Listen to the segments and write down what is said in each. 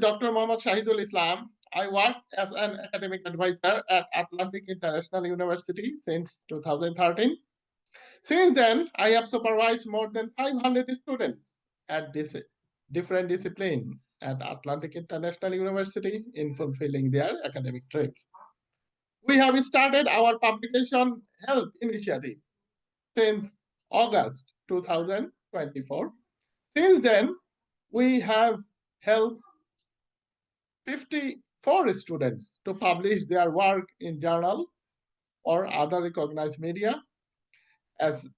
Dr. Mohammad Shahidul Islam. I work as an academic advisor at Atlantic International University since 2013. Since then, I have supervised more than 500 students at this different disciplines at Atlantic International University in fulfilling their academic dreams. We have started our publication help initiative since August 2024. Since then, we have helped 54 students to publish their work in journal or other recognized media as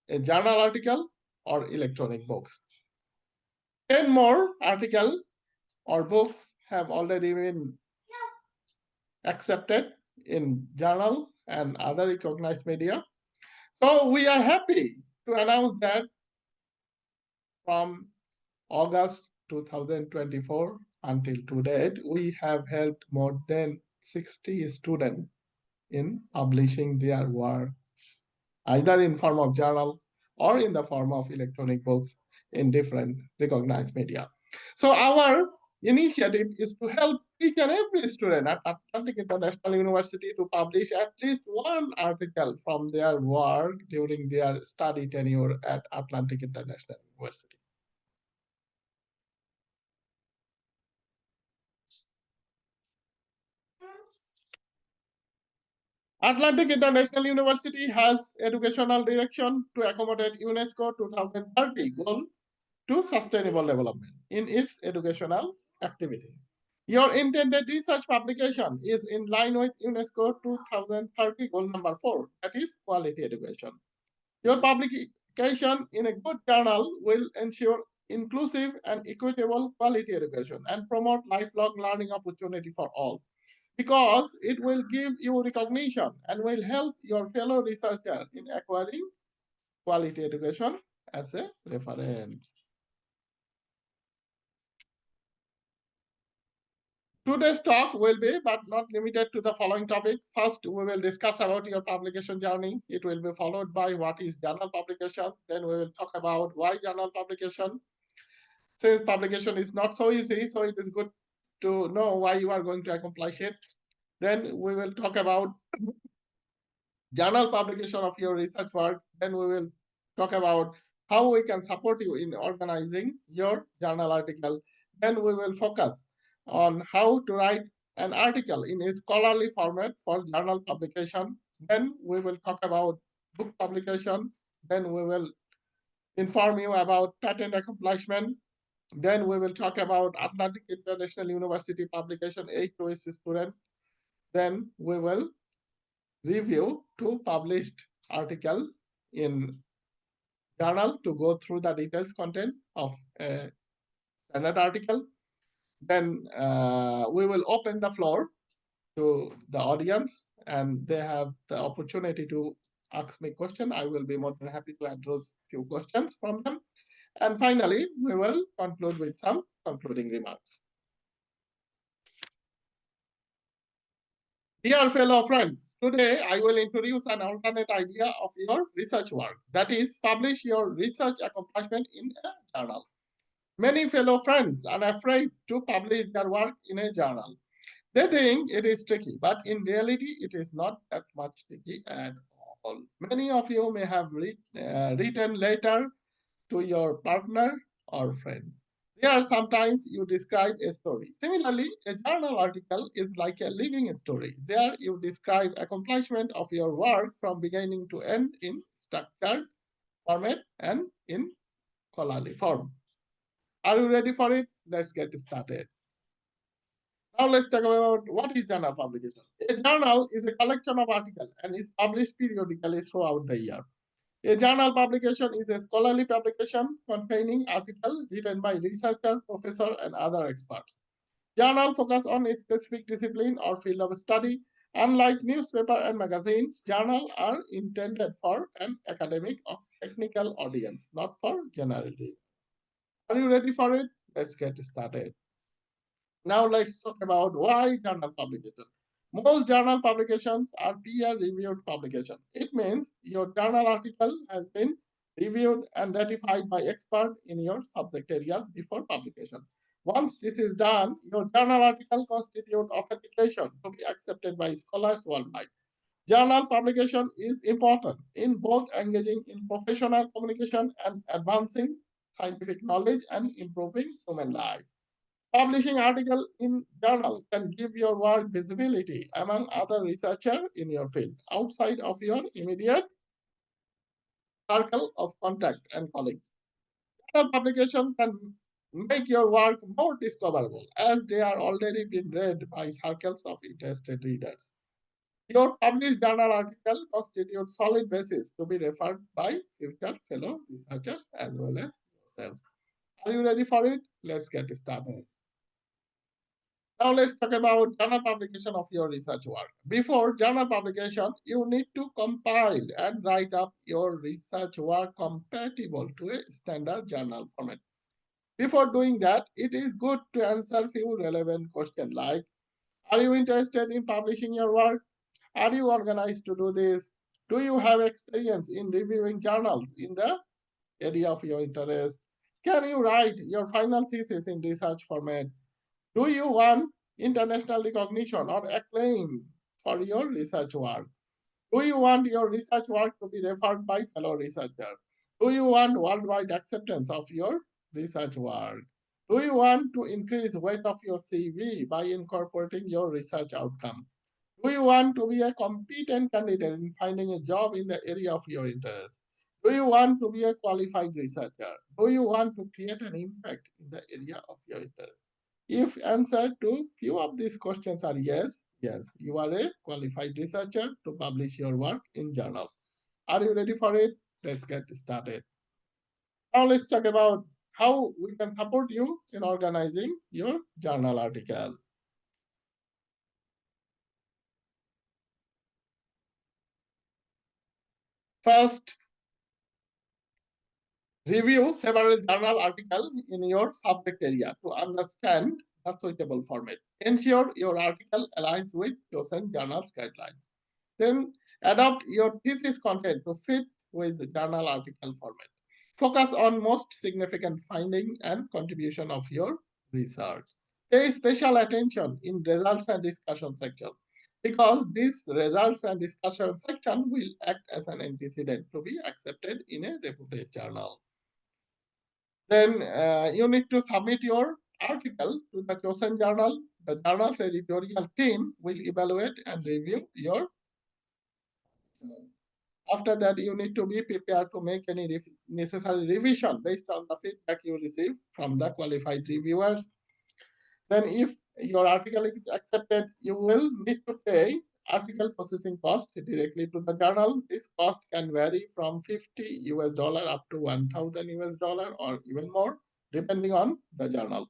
a journal article or electronic books. 10 more articles or books have already been accepted in journal and other recognized media. So we are happy to announce that from August 2024 until today, we have helped more than 60 students in publishing their work, either in form of journal or in the form of electronic books in different recognized media. So our initiative is to help each and every student at Atlantic International University to publish at least one article from their work during their study tenure at Atlantic International University. Atlantic International University has educational direction to accommodate UNESCO 2030 goal to sustainable development in its educational activity. Your intended research publication is in line with UNESCO 2030 goal number 4, that is quality education. Your publication in a good journal will ensure inclusive and equitable quality education and promote lifelong learning opportunity for all, because it will give you recognition and will help your fellow researcher in acquiring quality education as a reference. Today's talk will be, but not limited to, the following topic. First, we will discuss about your publication journey. It will be followed by what is journal publication. Then we will talk about why journal publication. Since publication is not so easy, so it is good to know why you are going to accomplish it. Then we will talk about journal publication of your research work. Then we will talk about how we can support you in organizing your journal article. Then we will focus on how to write an article in a scholarly format for journal publication. Then we will talk about book publication. Then we will inform you about patent accomplishment. Then we will talk about Atlantic International University publication aid to its student. Then we will review two published article in journal to go through the details content of a standard article. Then we will open the floor to the audience and they have the opportunity to ask me question. I will be more than happy to address few questions from them. And finally, we will conclude with some concluding remarks. Dear fellow friends, today I will introduce an alternate idea of your research work, that is, publish your research accomplishment in a journal. Many fellow friends are afraid to publish their work in a journal. They think it is tricky, but in reality, it is not that much tricky at all. Many of you may have written letter to your partner or friend. There, sometimes you describe a story. Similarly, a journal article is like a living story. There, you describe accomplishment of your work from beginning to end in structured format and in scholarly form. Are you ready for it? Let's get started. Now let's talk about what is journal publication. A journal is a collection of articles and is published periodically throughout the year. A journal publication is a scholarly publication containing articles written by researchers, professors, and other experts. Journal focus on a specific discipline or field of study. Unlike newspaper and magazine, journals are intended for an academic or technical audience, not for general reading. Are you ready for it? Let's get started. Now let's talk about why journal publication. Most journal publications are peer-reviewed publication. It means your journal article has been reviewed and ratified by experts in your subject areas before publication. Once this is done, your journal article constitutes authentication to be accepted by scholars worldwide. Journal publication is important in both engaging in professional communication and advancing scientific knowledge and improving human life. Publishing article in journal can give your work visibility among other researchers in your field outside of your immediate circle of contact and colleagues. Journal publication can make your work more discoverable as they are already been read by circles of interested readers. Your published journal article constitutes solid basis to be referred by future fellow researchers as well as yourself. Are you ready for it? Let's get started. Now let's talk about journal publication of your research work. Before journal publication, you need to compile and write up your research work compatible to a standard journal format. Before doing that, it is good to answer few relevant questions like, are you interested in publishing your work? Are you organized to do this? Do you have experience in reviewing journals in the area of your interest? Can you write your final thesis in research format? Do you want international recognition or acclaim for your research work? Do you want your research work to be referred by fellow researchers? Do you want worldwide acceptance of your research work? Do you want to increase weight of your CV by incorporating your research outcome? Do you want to be a competent candidate in finding a job in the area of your interest? Do you want to be a qualified researcher? Do you want to create an impact in the area of your interest? If answer to few of these questions are yes, yes, you are a qualified researcher to publish your work in journal. Are you ready for it? Let's get started. Now let's talk about how we can support you in organizing your journal article. First, review several journal articles in your subject area to understand the suitable format. Ensure your article aligns with chosen journal's guidelines. Then adopt your thesis content to fit with the journal article format. Focus on most significant finding and contribution of your research. Pay special attention in results and discussion section because this results and discussion section will act as an antecedent to be accepted in a reputed journal. Then you need to submit your article to the chosen journal. The journal's editorial team will evaluate and review your. After that, you need to be prepared to make any necessary revision based on the feedback you receive from the qualified reviewers. Then if your article is accepted, you will need to pay article processing cost directly to the journal. This cost can vary from $50 up to $1,000 or even more, depending on the journal.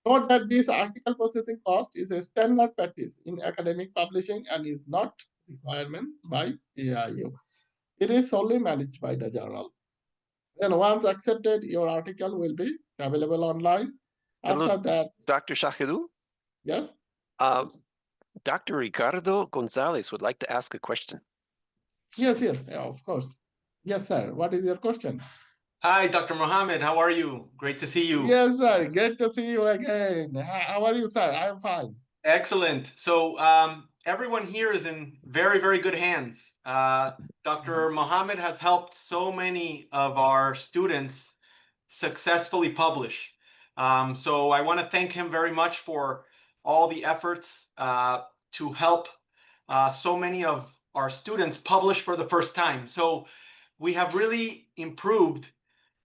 Note that this article processing cost is a standard practice in academic publishing and is not requirement by AIU. It is solely managed by the journal. Then once accepted, your article will be available online. After Hello, that, Dr. Shahidul. yes? Dr. Ricardo Gonzalez would like to ask a question. Yes, yeah, of course. Yes, sir. What is your question? Hi, Dr. Mohammed. How are you? Great to see you. Yes, sir. Great to see you again. How are you, sir? I'm fine. Excellent. So everyone here is in very, very good hands. Dr. Mohammed has helped so many of our students successfully publish. So I want to thank him very much for all the efforts to help so many of our students publish for the first time. So we have really improved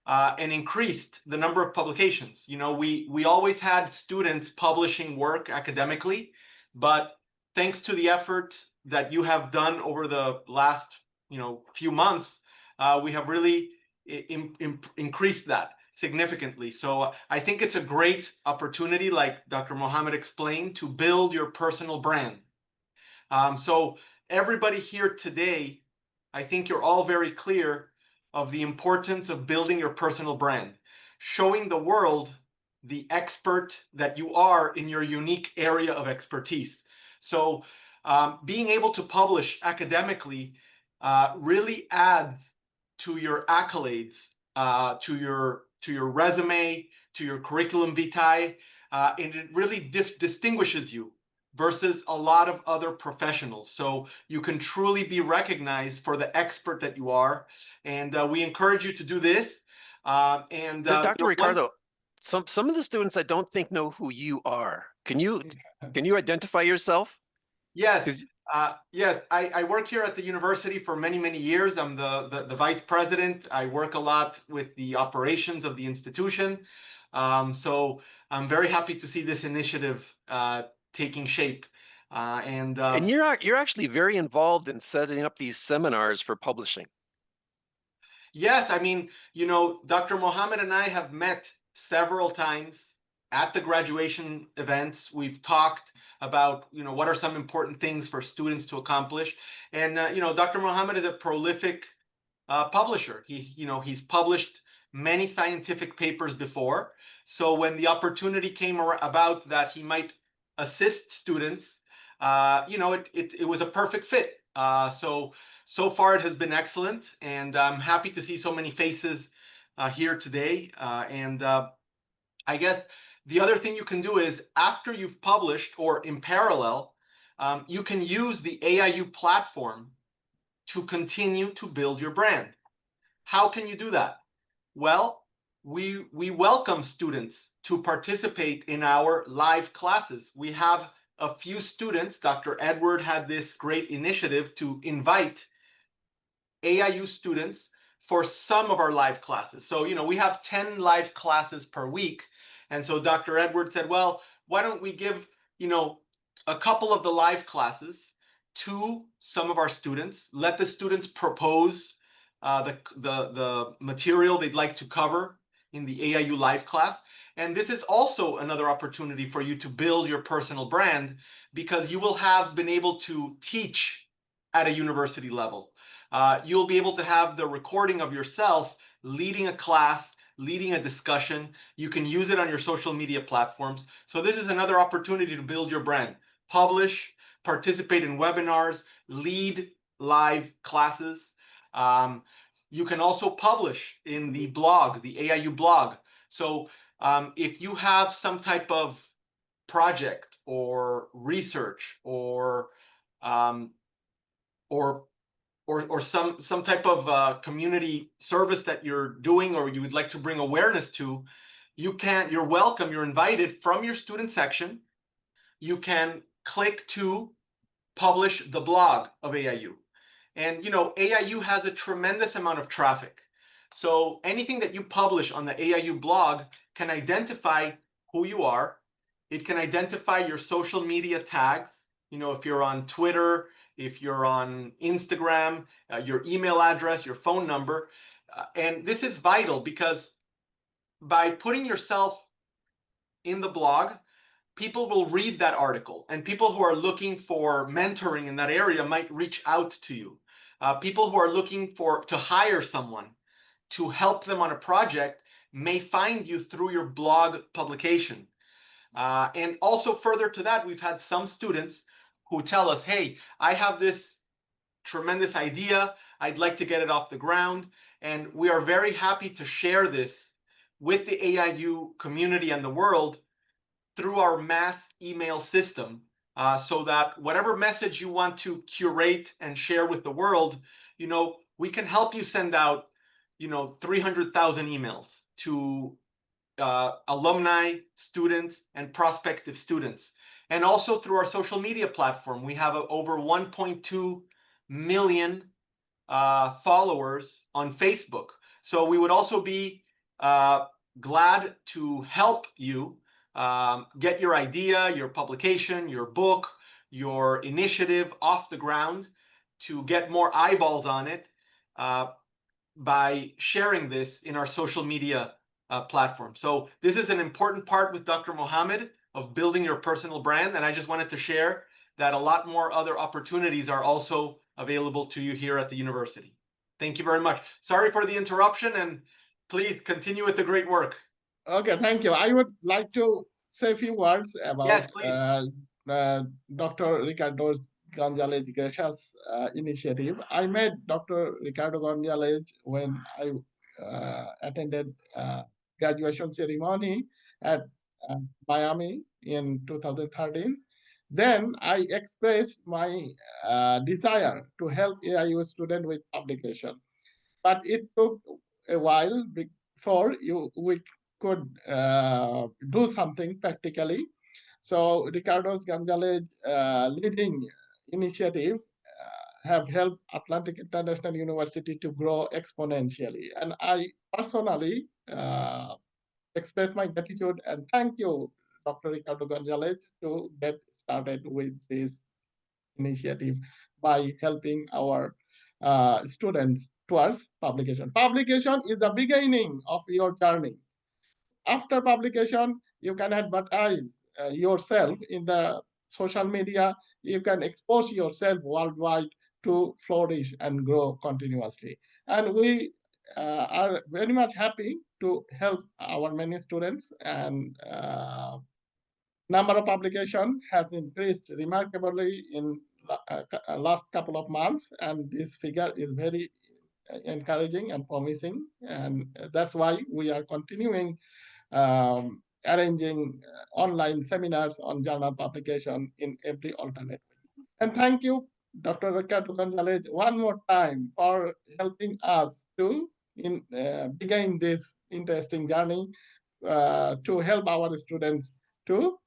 and increased the number of publications. You know, we always had students publishing work academically, but thanks to the effort that you have done over the last few months, we have really increased that significantly. So I think it's a great opportunity, like Dr. Mohammed explained, to build your personal brand. So everybody here today, I think you're all very clear of the importance of building your personal brand, showing the world the expert that you are in your unique area of expertise. So being able to publish academically really adds to your accolades, to your resume, to your curriculum vitae. and it really distinguishes you versus a lot of other professionals. So you can truly be recognized for the expert that you are. And we encourage you to do this. Dr. Ricardo, some of the students I don't think know who you are. Can you identify yourself? Yes. Yes, I work here at the university for many, many years. I'm the vice president. I work a lot with the operations of the institution. So I'm very happy to see this initiative taking shape. And you're actually very involved in setting up these seminars for publishing. yes, I mean, Dr. Mohammed and I have met several times at the graduation events. We've talked about, what are some important things for students to accomplish. And, Dr. Mohammed is a prolific publisher. He's published many scientific papers before. So when the opportunity came about that he might assist students, it was a perfect fit. So far it has been excellent, and I'm happy to see so many faces here today. I guess the other thing you can do is after you've published or in parallel, you can use the AIU platform to continue to build your brand. How can you do that? Well, we welcome students to participate in our live classes. We have a few students. Dr. Edward had this great initiative to invite AIU students for some of our live classes. So, we have 10 live classes per week. And so Dr. Edward said, well, why don't we give, a couple of the live classes to some of our students, let the students propose the material they'd like to cover in the AIU live class. And this is also another opportunity for you to build your personal brand, because you will have been able to teach at a university level. You'll be able to have the recording of yourself leading a class, leading a discussion. You can use it on your social media platforms. So this is another opportunity to build your brand. Publish, participate in webinars, lead live classes. You can also publish in the blog, the AIU blog. So if you have some type of project or research or some type of community service that you're doing or you would like to bring awareness to, you're welcome, you're invited from your student section. You can click to publish the blog of AIU. And AIU has a tremendous amount of traffic. So anything that you publish on the AIU blog can identify who you are. It can identify your social media tags. If you're on Twitter, if you're on Instagram, your email address, your phone number. And this is vital because by putting yourself in the blog, people will read that article, and people who are looking for mentoring in that area might reach out to you. People who are looking to hire someone to help them on a project may find you through your blog publication. And also further to that, we've had some students who tell us, hey, I have this tremendous idea. I'd like to get it off the ground. And we are very happy to share this with the AIU community and the world through our mass email system, so that whatever message you want to curate and share with the world, we can help you send out, 300,000 emails to alumni, students, and prospective students. And also through our social media platform, we have over 1.2 million followers on Facebook. So we would also be glad to help you get your idea, your publication, your book, your initiative off the ground, to get more eyeballs on it by sharing this in our social media platform. So this is an important part with Dr. Mohammed of building your personal brand. And I just wanted to share that a lot more other opportunities are also available to you here at the university. Thank you very much. Sorry for the interruption, and please continue with the great work. Okay, thank you. I would like to say a few words about Yes, please. Dr. Ricardo Gonzalez Gracia's initiative. I met Dr. Ricardo Gonzalez when I attended graduation ceremony at Miami in 2013. Then I expressed my desire to help AIU students with publication, but it took a while before we could do something practically. So Ricardo Gonzalez leading initiative have helped Atlantic International University to grow exponentially. And I personally express my gratitude and thank you, Dr. Ricardo Gonzalez, to get started with this initiative by helping our students towards publication. Publication is the beginning of your journey. After publication, you can advertise yourself in the social media. You can expose yourself worldwide to flourish and grow continuously. And we are very much happy to help our many students, and number of publication has increased remarkably in last couple of months, and this figure is very encouraging and promising, and that's why we are continuing arranging online seminars on journal publication in every alternate way. And thank you, Dr. Ricardo Gonzalez, one more time for helping us to begin this interesting journey to help our students to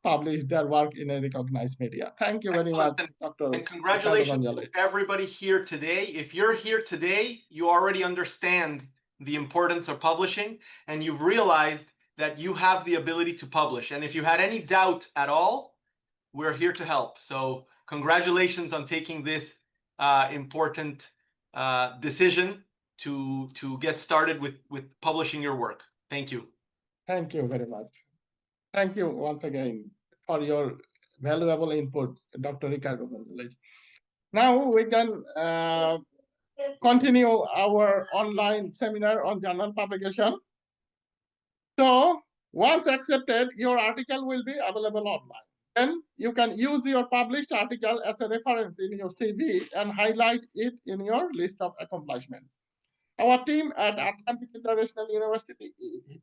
publish their work in a recognized media. Thank you very much, Dr. And congratulations to everybody here today. If you're here today, you already understand the importance of publishing, and you've realized that you have the ability to publish. And if you had any doubt at all, we're here to help. So congratulations on taking this important decision to get started with publishing your work. Thank you. Thank you very much. Thank you once again for your valuable input, Dr. Ricardo Gonzalez. Now we can continue our online seminar on journal publication. So once accepted, your article will be available online. Then you can use your published article as a reference in your CV and highlight it in your list of accomplishments. Our team at Atlantic International University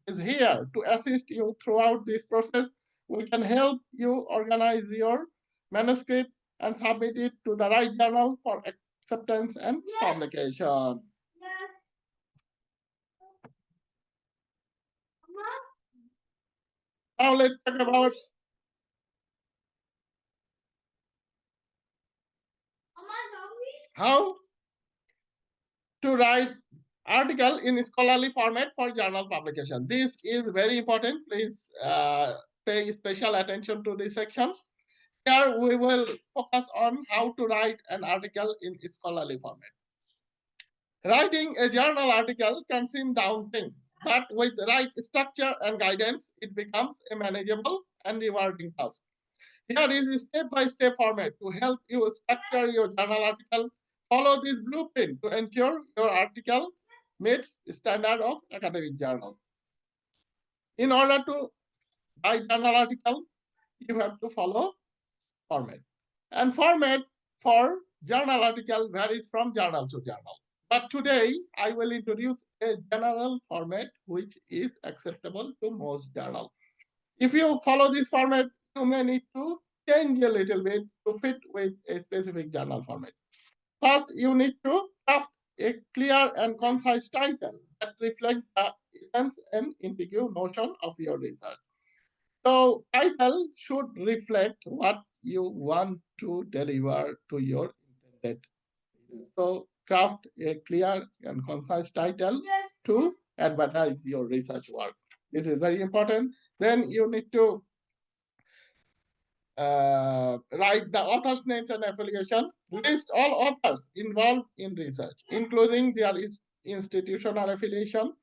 is here to assist you throughout this process. We can help you organize your manuscript and submit it to the right journal for acceptance and publication. Now let's talk about how to write article in scholarly format for journal publication. This is very important. Please pay special attention to this section. Here we will focus on how to write an article in scholarly format. Writing a journal article can seem daunting, but with the right structure and guidance, it becomes a manageable and rewarding task. Here is a step-by-step format to help you structure your journal article. Follow this blueprint to ensure your article meets standard of academic journal. In order to write journal article, you have to follow format. And format for journal article varies from journal to journal. But today, I will introduce a general format which is acceptable to most journals. If you follow this format, you may need to change a little bit to fit with a specific journal format. First, you need to craft a clear and concise title that reflects the essence and integrity notion of your research. So, title should reflect what you want to deliver to your intended reader. So, craft a clear and concise title to advertise your research work. This is very important. Then you need to write the author's names and affiliation, list all authors involved in research, including their institutional affiliation.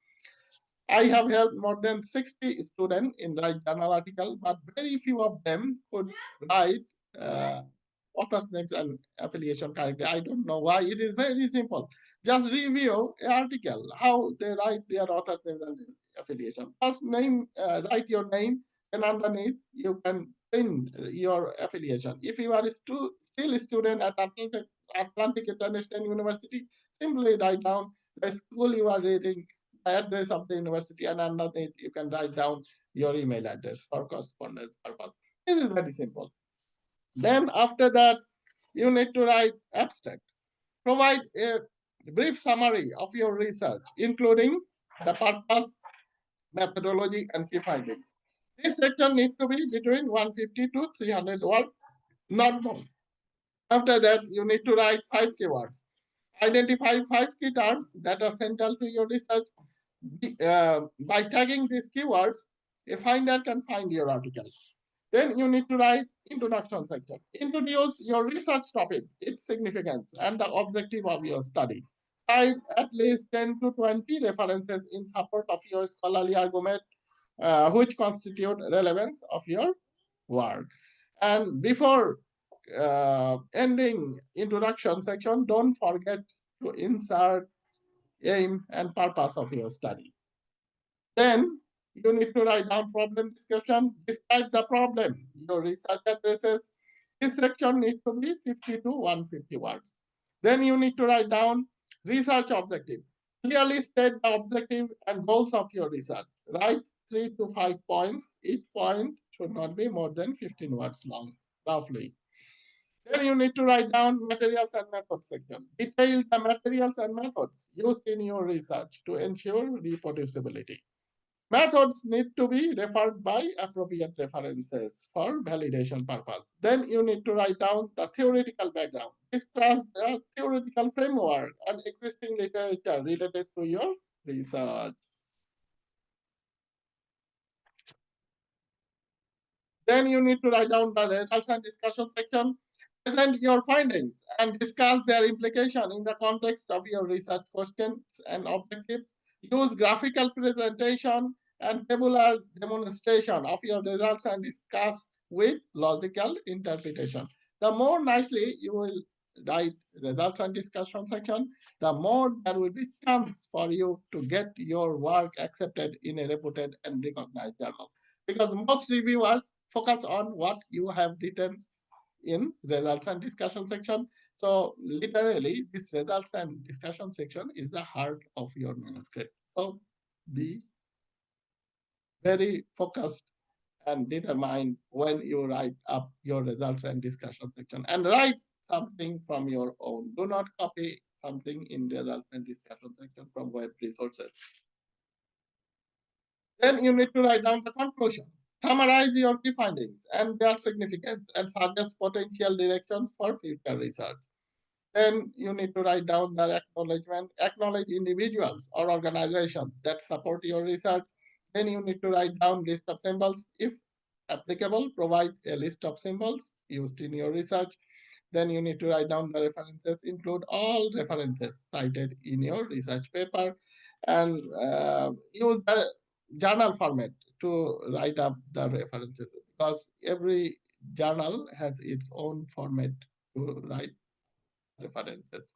I have helped more than 60 students in write journal article, but very few of them could write author's names and affiliation correctly. I don't know why. It is very simple. Just review an article, how they write their author's name and affiliation. First name, write your name, and underneath you can print your affiliation. If you are still a student at Atlantic International University, simply write down the school you are reading, the address of the university, and underneath you can write down your email address for correspondence purpose. This is very simple. Then after that, you need to write abstract. Provide a brief summary of your research, including the purpose, methodology, and key findings. This section needs to be between 150 to 300 words, not more. After that, you need to write 5 keywords. Identify 5 key terms that are central to your research. By tagging these keywords, a finder can find your article. Then you need to write introduction section. Introduce your research topic, its significance, and the objective of your study. Cite at least 10 to 20 references in support of your scholarly argument, which constitute relevance of your work. And before ending introduction section, don't forget to insert aim and purpose of your study. Then you need to write down problem discussion, describe the problem your research addresses. This section needs to be 50 to 150 words. Then you need to write down research objective. Clearly state the objective and goals of your research. Write 3 to 5 points. Each point should not be more than 15 words long, roughly. Then you need to write down materials and methods section. Detail the materials and methods used in your research to ensure reproducibility. Methods need to be referred by appropriate references for validation purpose. Then you need to write down the theoretical background. Discuss the theoretical framework and existing literature related to your research. Then you need to write down the results and discussion section. Present your findings and discuss their implication in the context of your research questions and objectives. Use graphical presentation and tabular demonstration of your results and discuss with logical interpretation. The more nicely you will write results and discussion section, the more there will be chance for you to get your work accepted in a reputed and recognized journal. Because most reviewers focus on what you have written in results and discussion section. So literally, this results and discussion section is the heart of your manuscript. So be very focused and determined when you write up your results and discussion section, and write something from your own. Do not copy something in results and discussion section from web resources. Then you need to write down the conclusion. Summarize your key findings and their significance and suggest potential directions for future research. Then you need to write down the acknowledgement, acknowledge individuals or organizations that support your research. Then you need to write down list of symbols. If applicable, provide a list of symbols used in your research. Then you need to write down the references, include all references cited in your research paper, and use the journal format to write up the references, because every journal has its own format to write references.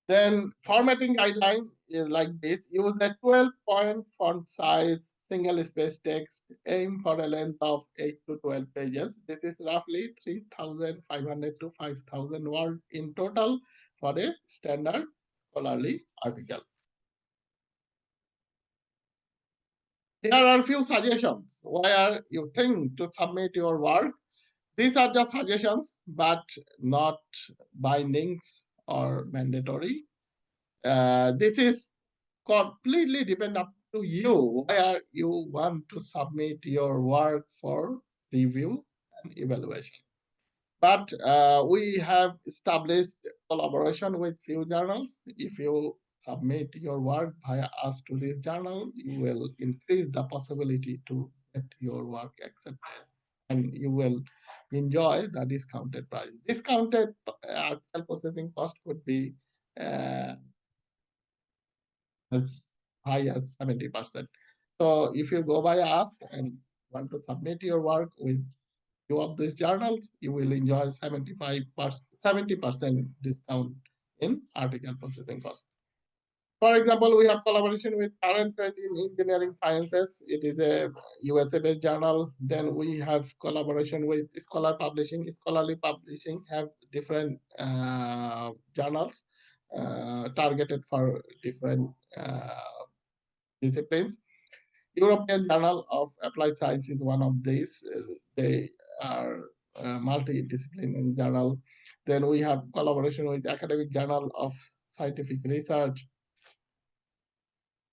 Then formatting guideline is like this. Use a 12-point font size, single space text. Aim for a length of 8 to 12 pages. This is roughly 3,500 to 5,000 words in total for a standard scholarly article. Here are a few suggestions where you think to submit your work. These are just suggestions, but not bindings or mandatory. This is completely depend up to you where you want to submit your work for review and evaluation. But we have established collaboration with few journals. If you submit your work via us to this journal, you will increase the possibility to get your work accepted, and you will enjoy the discounted price. Discounted article processing cost could be as high as 70%. So if you go by us and want to submit your work with two of these journals, you will enjoy 70% discount in article processing cost. For example, we have collaboration with Current Trend in Engineering Sciences. It is a USA-based journal. Then we have collaboration with Scholar Publishing. Scholarly Publishing have different journals targeted for different disciplines. European Journal of Applied Science is one of these. They are multidisciplinary journal. Then we have collaboration with Academic Journal of Scientific Research.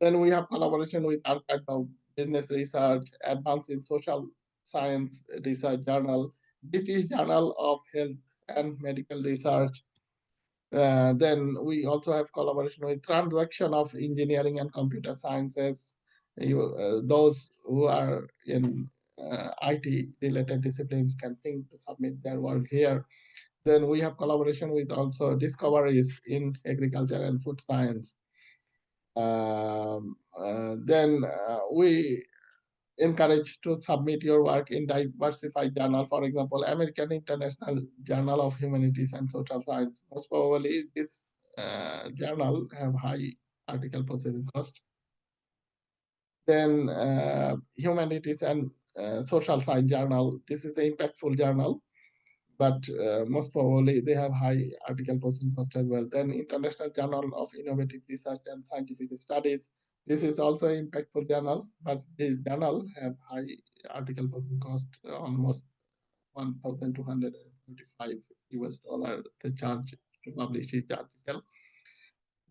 Then we have collaboration with Archive of Business Research, Advance in Social Science Research Journal, British Journal of Health and Medical Research. Then we also have collaboration with Transaction of Engineering and Computer Sciences. Those who are in IT related disciplines can think to submit their work here. Then we have collaboration with also Discoveries in Agriculture and Food Science. Then we encourage to submit your work in diversified journal, for example, American International Journal of Humanities and Social Science. Most probably, this journal have high article processing cost. Then Humanities and Social Science Journal. This is an impactful journal, but most probably they have high article processing cost as well. Then International Journal of Innovative Research and Scientific Studies. This is also an impactful journal, but this journal have high article processing cost, almost 1,225 US dollar they charge to publish each article.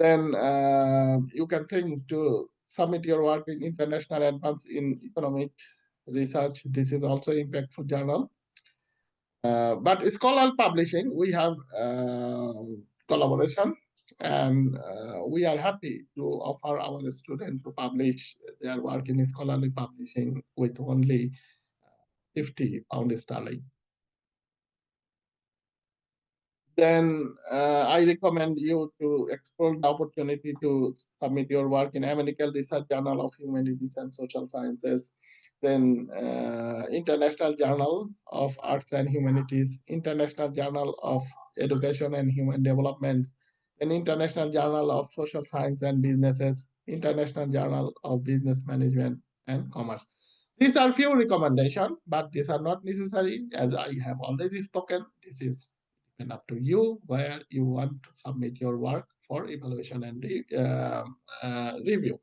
Then you can think to submit your work in International Advance in Economic Research. This is also impactful journal. But scholarly publishing, we have collaboration, and we are happy to offer our students to publish their work in scholarly publishing with only 50 pound sterling. Then I recommend you to explore the opportunity to submit your work in American Research Journal of Humanities and Social Sciences, then International Journal of Arts and Humanities, International Journal of Education and Human Development, then International Journal of Social Science and Businesses, International Journal of Business Management and Commerce. These are few recommendations, but these are not necessary. As I have already spoken, this is up to you where you want to submit your work for evaluation and review.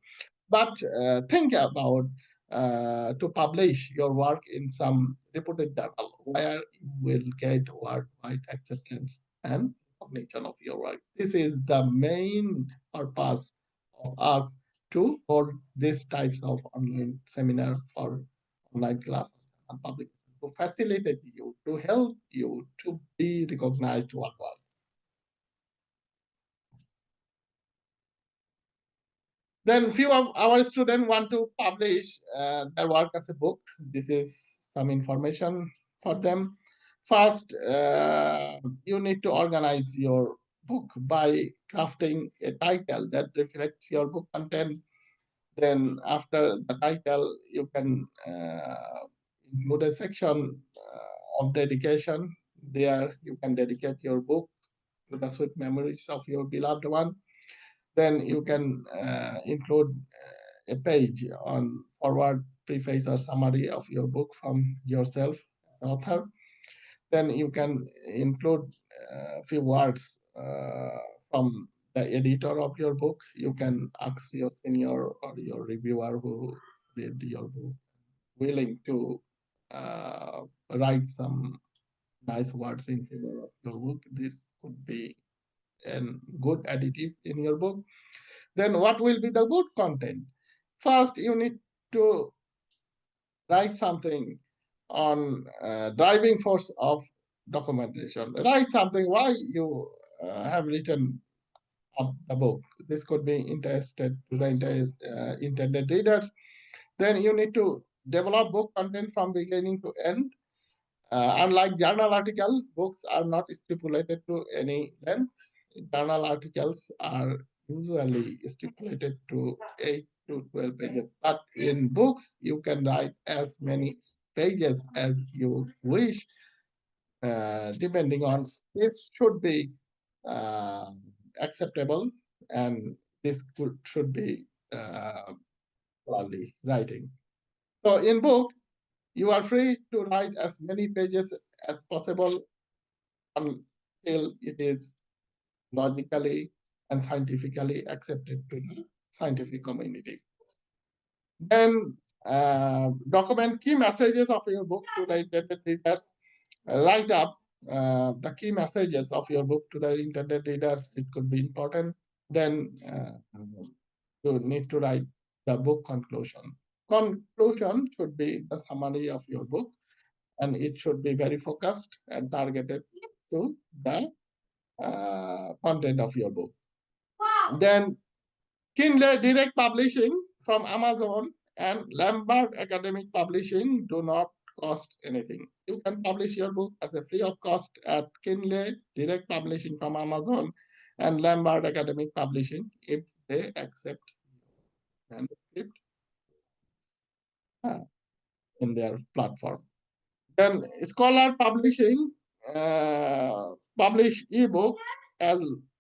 But think about to publish your work in some reputed journal where you will get worldwide acceptance and recognition of your work. This is the main purpose of us to hold these types of online seminar or online class and public to facilitate you, to help you to be recognized worldwide. Then few of our students want to publish their work as a book. This is some information for them. First, you need to organize your book by crafting a title that reflects your book content. Then after the title, you can include a section of dedication. There you can dedicate your book to the sweet memories of your beloved one. Then you can include a page on forward, preface, or summary of your book from yourself, author. Then you can include a few words from the editor of your book. You can ask your senior or your reviewer who read your book willing to write some nice words in favor of your book. This could be a good additive in your book. Then what will be the good content? First, you need to write something on driving force of documentation. Write something why you have written up the book. This could be interested to the intended readers. Then you need to develop book content from beginning to end. Unlike journal article, books are not stipulated to any length. Journal articles are usually stipulated to 8 to 12 pages. But in books, you can write as many pages as you wish, depending on this should be uh, acceptable, and this should be quality writing. So in book, you are free to write as many pages as possible until it is logically and scientifically accepted to the scientific community. Then Document key messages of your book to the intended readers. Write up the key messages of your book to the intended readers. It could be important. Then you need to write the book conclusion. Conclusion should be the summary of your book, and it should be very focused and targeted to the content of your book. Then Kindle Direct Publishing from Amazon and Lambert Academic Publishing do not cost anything. You can publish your book as a free of cost at Kindle Direct Publishing from Amazon and Lambert Academic Publishing if they accept manuscript in their platform. Then Scholar Publishing publish ebook as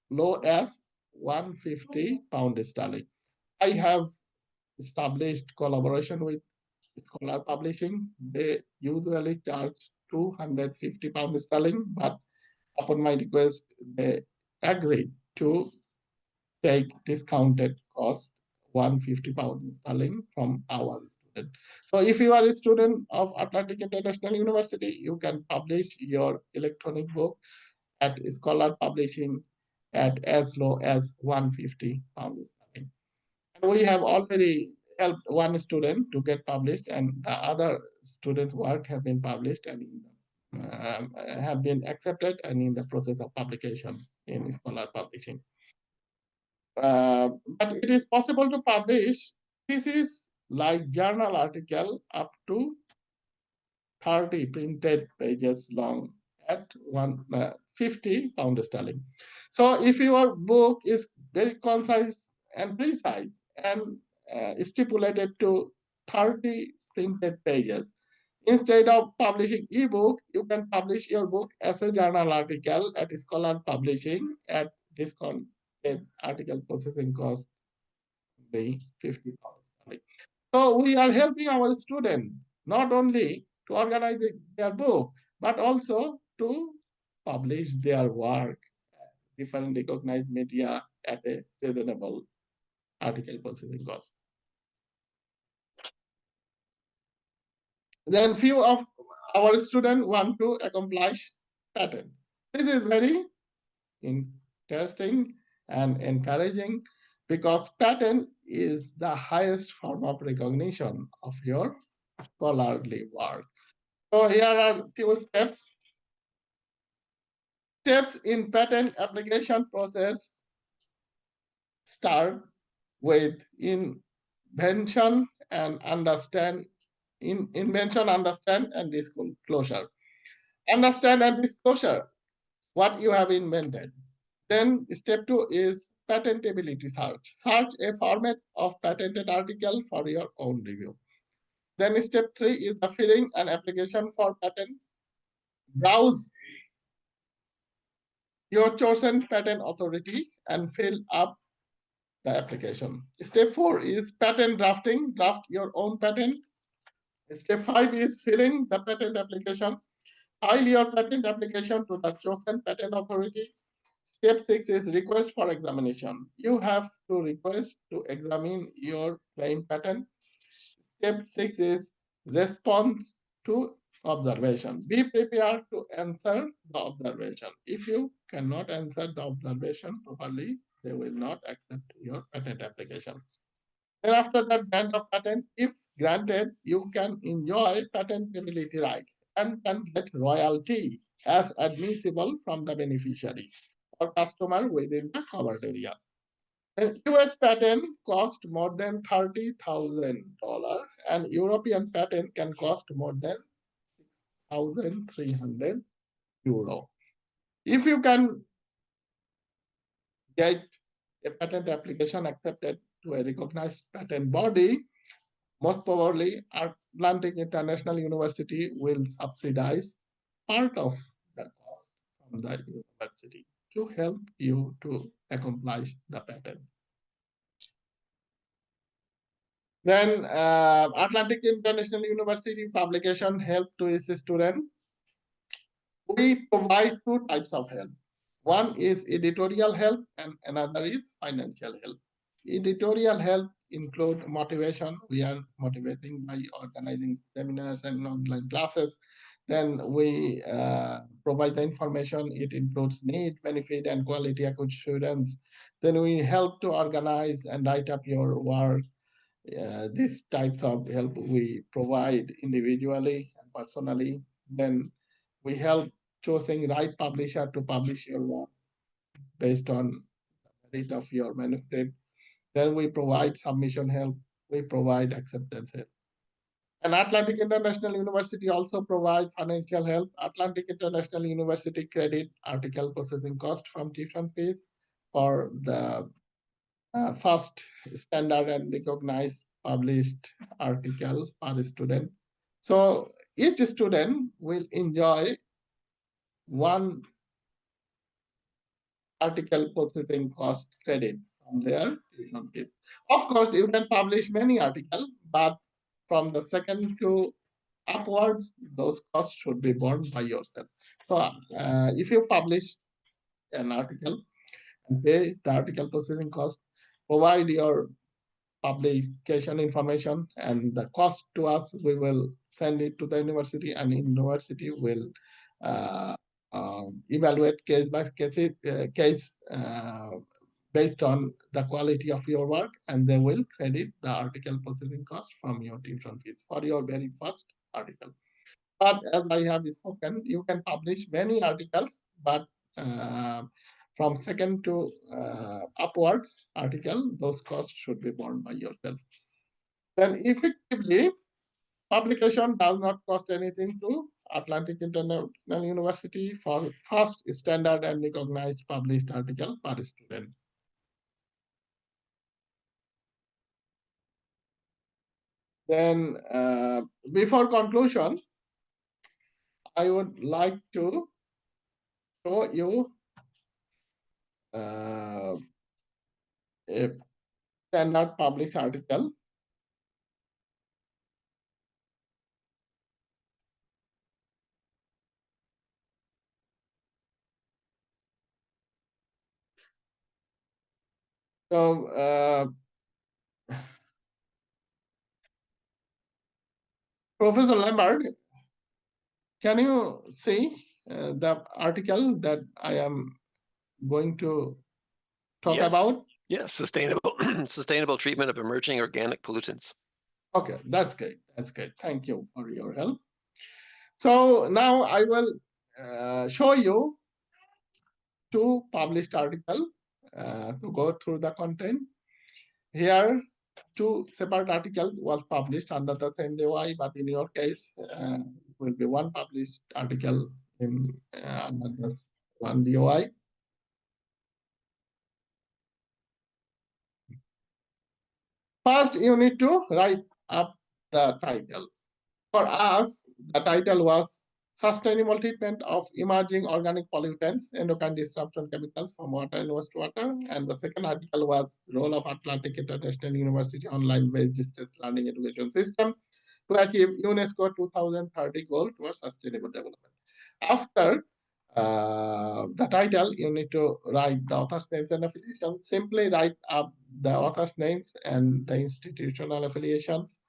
low as £150. I have established collaboration with Scholar Publishing. They usually charge £250, but upon my request, they agreed to take discounted cost £150 from our student. So if you are a student of Atlantic International University, you can publish your electronic book at Scholar Publishing at as low as £150. And we have already helped one student to get published, and the other students' work have been published and have been accepted and in the process of publication in Scholar Publishing. But it is possible to publish thesis like journal article up to 30 printed pages long at £50. So if your book is very concise and precise and stipulated to 30 printed pages, instead of publishing ebook, you can publish your book as a journal article at Scholar Publishing at discounted article processing cost be £50. So we are helping our students not only to organize their book, but also to publish their work at different recognized media at a reasonable article processing cost. Then few of our students want to accomplish patent. This is very interesting and encouraging because patent is the highest form of recognition of your scholarly work. So here are few steps. Steps in patent application process start with invention, understand, and disclosure. Understand and disclosure what you have invented. Then step 2 is patentability search. Search a format of patented article for your own review. Then step 3 is the filing an application for patent. Browse your chosen patent authority and fill up the application. Step 4 is patent drafting. Draft your own patent. Step 5 is filling the patent application. File your patent application to the chosen patent authority. Step 6 is request for examination. You have to request to examine your claim patent. Step 6 is response to observation. Be prepared to answer the observation. If you cannot answer the observation properly, they will not accept your patent application. Then after that grant of patent, if granted, you can enjoy patentability right and can get royalty as admissible from the beneficiary or customer within the covered area. An US patent cost more than $30,000 and European patent can cost more than €6,300. If you can get a patent application accepted to a recognized patent body, most probably Atlantic International University will subsidize part of the cost from the university to help you to accomplish the patent. Then Atlantic International University publication help to its student. We provide two types of help. One is editorial help and another is financial help. editorial help include motivation. We are motivating by organizing seminars and online classes. Then we provide the information. It includes need, benefit, and quality assurance. Then we help to organize and write up your work. These types of help we provide individually and personally. Then we help choosing right publisher to publish your work based on the merit of your manuscript. Then we provide submission help. We provide acceptance help. And Atlantic International University also provide financial help. Atlantic International University credit article processing cost from tuition fees for the first standard and recognized published article per student. So each student will enjoy one article processing cost credit from their tuition fees. Of course, you can publish many articles, but from the second to upwards, those costs should be borne by yourself. So if you publish an article and pay the article processing cost, provide your publication information and the cost to us, we will send it to the university, and university will uh, evaluate case by case based on the quality of your work, and they will credit the article processing cost from your tuition fees for your very first article. But as I have spoken, you can publish many articles, but uh, from second to upwards article, those costs should be borne by yourself. Then effectively, publication does not cost anything to Atlantic International University for first standard and recognized published article per student. Then before conclusion, I would like to show you a standard published article. So Professor Lambert, can you see the article that I am going to talk Yes. about? Yes, sustainable treatment of emerging organic pollutants. Okay, that's great. That's great. Thank you for your help. So now I will show you two published articles to go through the content. Here, two separate articles was published under the same DOI, but in your case, it will be one published article in under this one DOI. First, you need to write up the title. For us, the title was Sustainable Treatment of Emerging Organic Pollutants, Endocrine Disruption Chemicals from Water and Wastewater. And the second article was Role of Atlantic International University Online-Based Distance Learning Education System to achieve UNESCO 2030 goal towards sustainable development. After the title, you need to write the author's names and affiliations. Simply write up the author's names and the institutional affiliations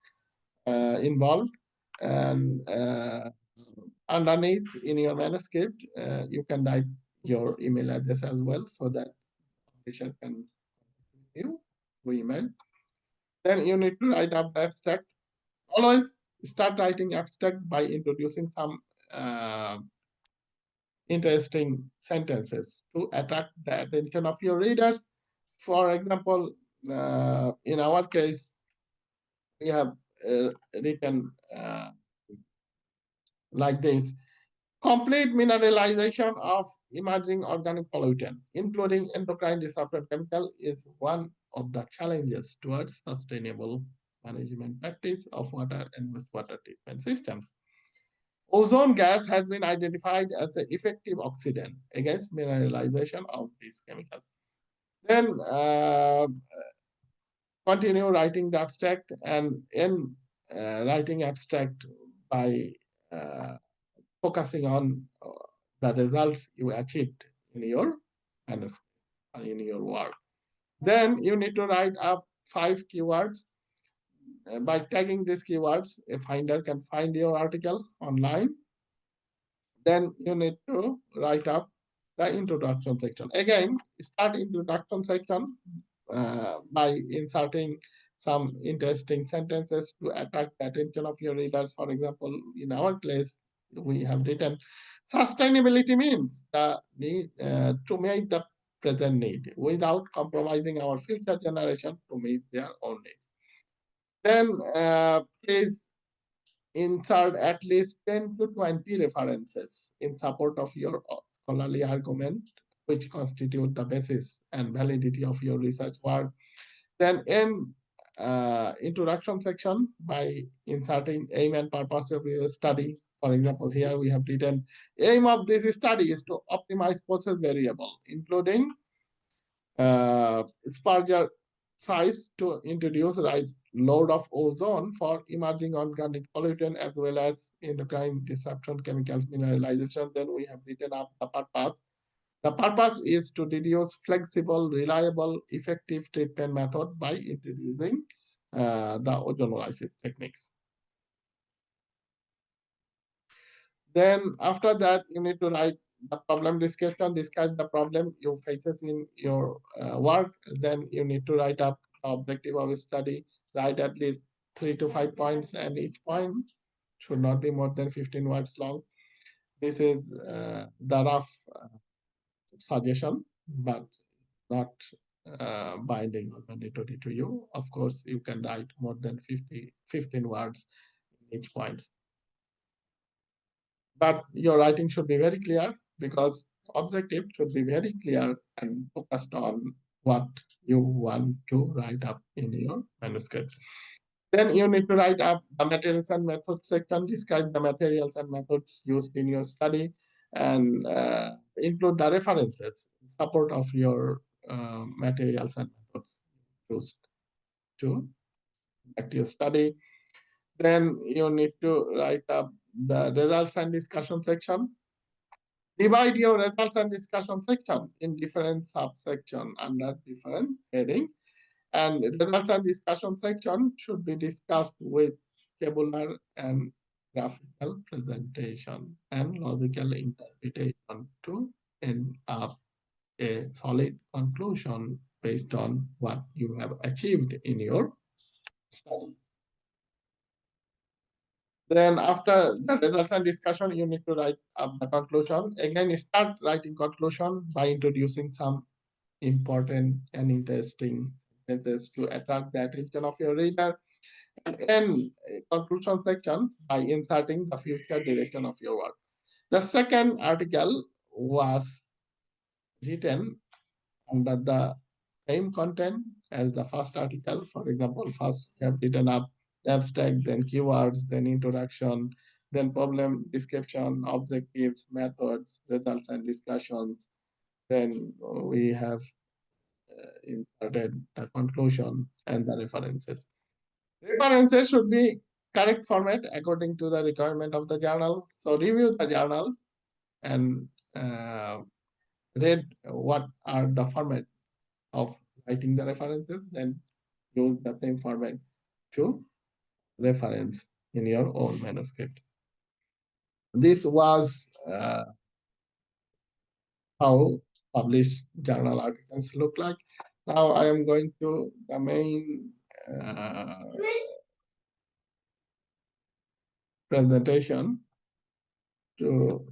involved. And underneath in your manuscript, you can write your email address as well, so that publisher can you through email. Then you need to write up the abstract. Always start writing abstract by introducing some interesting sentences to attract the attention of your readers. For example, in our case, we have written like this: complete mineralization of emerging organic pollutant, including endocrine disruptor chemical, is one of the challenges towards sustainable management practice of water and wastewater treatment systems. Ozone gas has been identified as an effective oxidant against mineralization of these chemicals. Then continue writing the abstract, and in writing abstract by focusing on the results you achieved in your manuscript and in your work. Then you need to write up 5 keywords. By tagging these keywords, a finder can find your article online. Then you need to write up the introduction section. Again, start introduction section by inserting some interesting sentences to attract the attention of your readers. For example, in our case, we have written sustainability means the need to meet the present need without compromising our future generation to meet their own needs. Then please insert at least 10 to 20 references in support of your scholarly argument, which constitute the basis and validity of your research work. Then in introduction section by inserting aim and purpose of your study. For example, here we have written aim of this study is to optimize process variable, including Spurger size to introduce right load of ozone for emerging organic pollutant as well as endocrine disruption, chemicals, mineralization. Then we have written up the purpose. The purpose is to deduce flexible, reliable, effective treatment method by introducing the ozonolysis techniques. Then after that, you need to write the problem description, discuss the problem you faces in your work. Then you need to write up the objective of study, write at least 3 to 5 points, and each point should not be more than 15 words long. This is the rough suggestion, but not binding or mandatory to you. Of course, you can write more than 15 words in each point. But your writing should be very clear because objective should be very clear and focused on what you want to write up in your manuscript. Then you need to write up the materials and methods section, describe the materials and methods used in your study, and include the references, support of your materials and methods used to conduct your study. Then you need to write up the results and discussion section. Divide your results and discussion section in different subsection under different heading. And results and discussion section should be discussed with tabular and graphical presentation and logical interpretation to end up a solid conclusion based on what you have achieved in your study. Then after the results and discussion, you need to write up the conclusion. Again, start writing conclusion by introducing some important and interesting sentences to attract the attention of your reader. And end conclusion section by inserting the future direction of your work. The second article was written under the same content as the first article. For example, first we have written up abstract, then keywords, then introduction, then problem description, objectives, methods, results, and discussions. Then we have inserted the conclusion and the references. References should be correct format according to the requirement of the journal. So review the journal and read what are the format of writing the references, then use the same format to reference in your own manuscript. This was how published journal articles look like. Now I am going to the main presentation to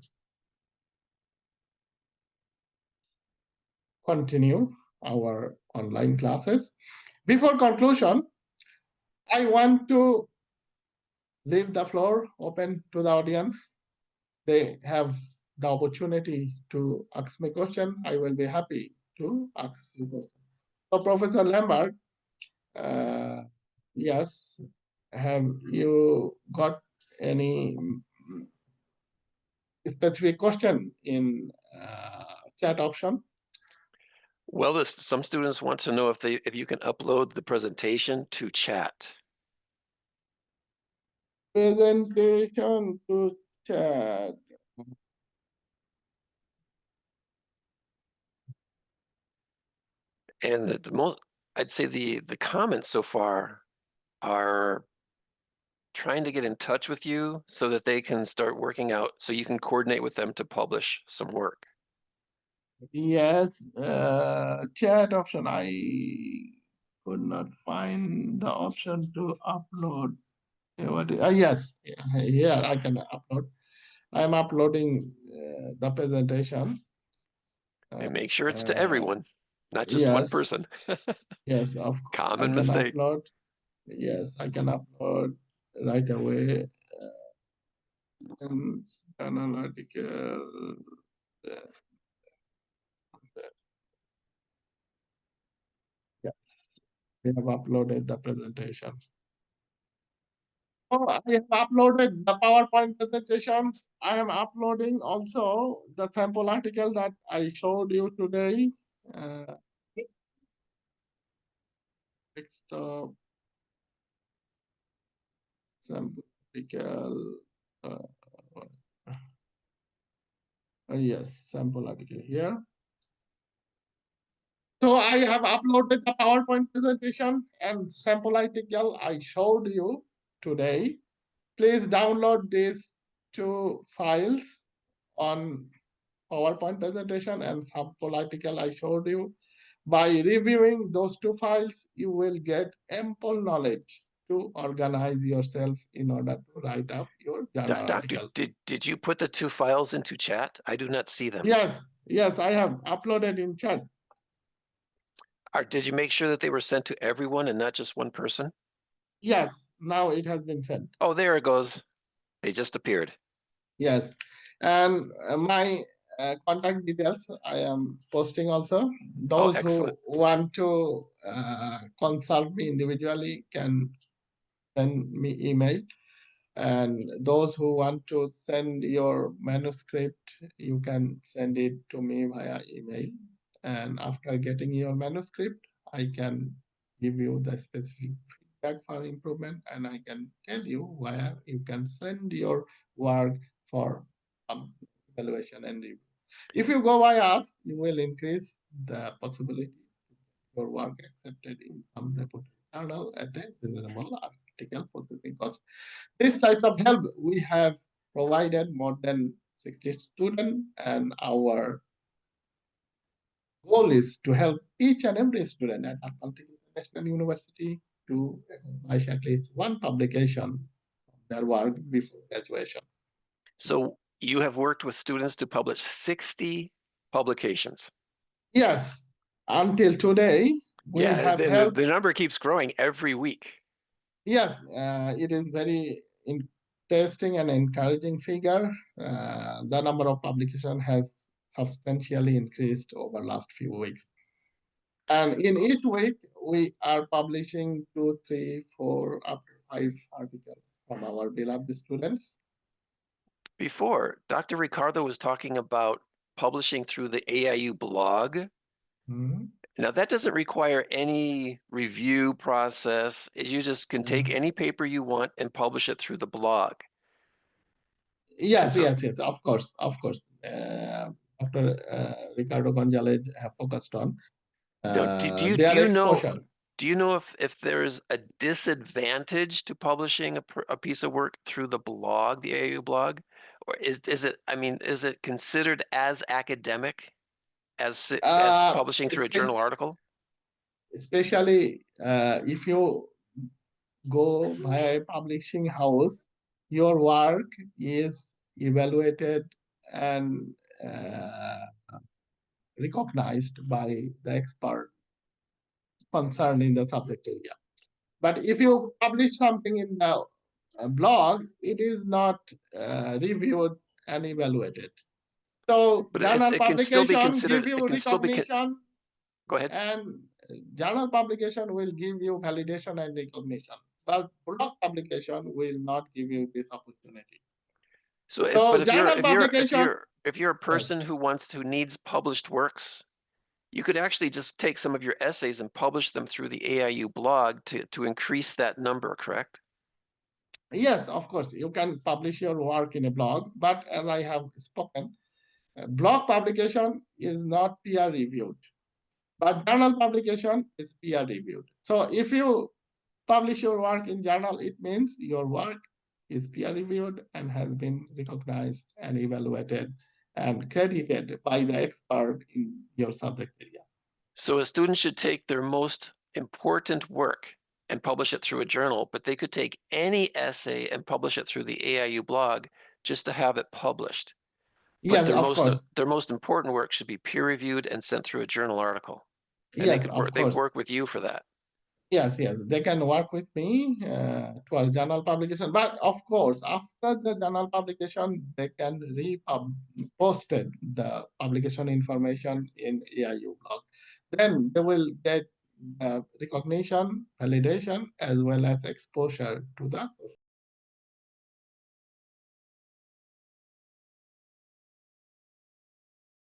continue our online classes. Before conclusion, I want to leave the floor open to the audience. They have the opportunity to ask me question. I will be happy to ask you questions. So Professor Lambert, yes, have you got any specific question in chat option? Well, some students want to know if you can upload the presentation to chat. Presentation to chat. And the most, I'd say the comments so far are trying to get in touch with you so that they can start working out, so you can coordinate with them to publish some work. Yes, chat option. I could not find the option to upload. Yes, here I can upload. I am uploading the presentation. And make sure it's to Uh, everyone, not just one yes, person. yes, of course. Common I can mistake. upload. Yes, I can upload right away. And journal article. uh, Yeah, we have uploaded the presentation. Oh, I have uploaded the PowerPoint presentation. I am uploading also the sample article that I showed you today. Desktop sample article. Yes, sample article here. So I have uploaded the PowerPoint presentation and sample article I showed you today. Please download these two files on PowerPoint presentation and sample article I showed you. By reviewing those two files, you will get ample knowledge to organize yourself in order to write up your journal Doctor, article. did you put the two files into chat? I do not see them. Yes, I have uploaded in chat. Did you make sure that they were sent to everyone and not just one person? Yes, now it has been sent. Oh, there it goes. They just appeared. Yes, and my contact details I am posting also. Those who excellent. want to consult me individually can send me email. And those who want to send your manuscript, you can send it to me via email. And after getting your manuscript, I can give you the specific feedback for improvement, and I can tell you where you can send your work for evaluation and review. If you go by us, you will increase the possibility your work accepted in some reputed journal at a reasonable article processing cost. This type of help we have provided more than 60 students, and our goal is to help each and every student at Atlantic International University to accomplish at least one publication of their work before graduation. So you have worked with students to publish 60 publications. Yes, until today, we have helped. The number keeps growing every week. Yes, it is very interesting and encouraging figure. The number of publication has substantially increased over last few weeks. And in each week, we are publishing 2, 3, 4, up to 5 articles from our beloved students. Before, Dr. Ricardo was talking about publishing through the AIU blog. Mm-hmm. Now, that doesn't require any review process. You just can take any paper you want and publish it through the blog. Yes, of course. Dr. Ricardo Gonzalez have focused on their exposure. Do you know if there's a disadvantage to publishing a piece of work through the blog, the AIU blog? Or is it considered as academic as publishing through a journal article? Especially if you go via a publishing house, your work is evaluated and recognized by the expert concerned in the subject area. But if you publish something in the blog, it is not reviewed and evaluated. So but journal publication give you recognition. Go ahead. And journal publication will give you validation and recognition. But blog publication will not give you this opportunity. So if you're a person who needs published works, you could actually just take some of your essays and publish them through the AIU blog to increase that number, correct? Yes, of course. You can publish your work in a blog, but as I have spoken, blog publication is not peer reviewed. But journal publication is peer reviewed. So if you publish your work in journal, it means your work is peer reviewed and has been recognized and evaluated and credited by the expert in your subject area. So a student should take their most important work and publish it through a journal, but they could take any essay and publish it through the AIU blog just to have it published. But Yes, of course. their most important work should be peer reviewed and sent through a journal article. And Yes, of they course. work with you for that. Yes, they can work with me towards journal publication. But of course, after the journal publication, they can posted the publication information in AIU blog. Then they will get recognition, validation, as well as exposure to the